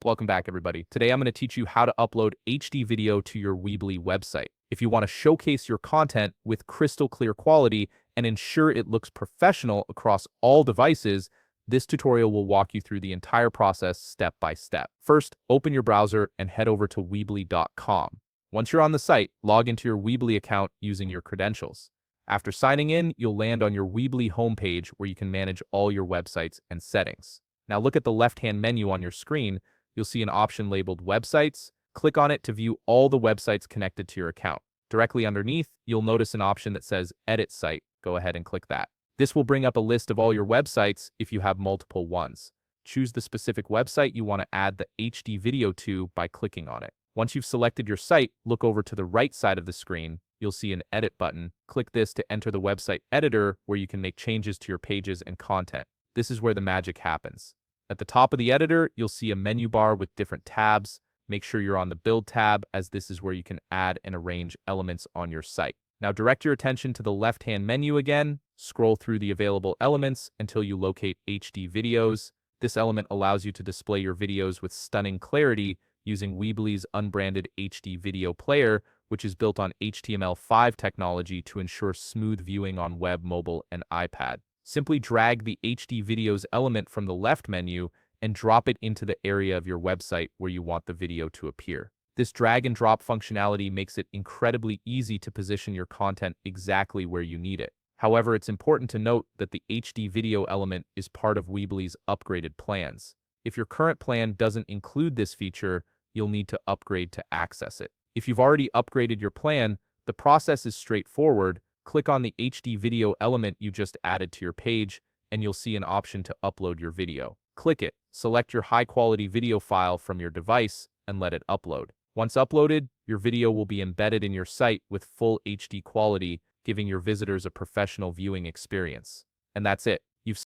Welcome back, everybody. Today I'm going to teach you how to upload HD video to your Weebly website. If you want to showcase your content with crystal clear quality and ensure it looks professional across all devices, this tutorial will walk you through the entire process step by step. First, open your browser and head over to Weebly.com. Once you're on the site, log into your Weebly account using your credentials. After signing in, you'll land on your Weebly homepage where you can manage all your websites and settings. Now look at the left-hand menu on your screen. You'll see an option labeled Websites. Click on it to view all the websites connected to your account. Directly underneath, you'll notice an option that says Edit Site. Go ahead and click that. This will bring up a list of all your websites if you have multiple ones. Choose the specific website you want to add the HD video to by clicking on it. Once you've selected your site, look over to the right side of the screen. You'll see an Edit button. Click this to enter the website editor where you can make changes to your pages and content. This is where the magic happens. At the top of the editor, you'll see a menu bar with different tabs. Make sure you're on the Build tab, as this is where you can add and arrange elements on your site. Now direct your attention to the left-hand menu again. Scroll through the available elements until you locate HD videos. This element allows you to display your videos with stunning clarity using Weebly's unbranded HD video player, which is built on HTML5 technology to ensure smooth viewing on web, mobile, and iPad. Simply drag the HD videos element from the left menu and drop it into the area of your website where you want the video to appear. This drag and drop functionality makes it incredibly easy to position your content exactly where you need it. However, it's important to note that the HD video element is part of Weebly's upgraded plans. If your current plan doesn't include this feature, you'll need to upgrade to access it. If you've already upgraded your plan, the process is straightforward. Click on the HD video element you just added to your page, and you'll see an option to upload your video. Click it, select your high-quality video file from your device, and let it upload. Once uploaded, your video will be embedded in your site with full HD quality, giving your visitors a professional viewing experience. And that's it.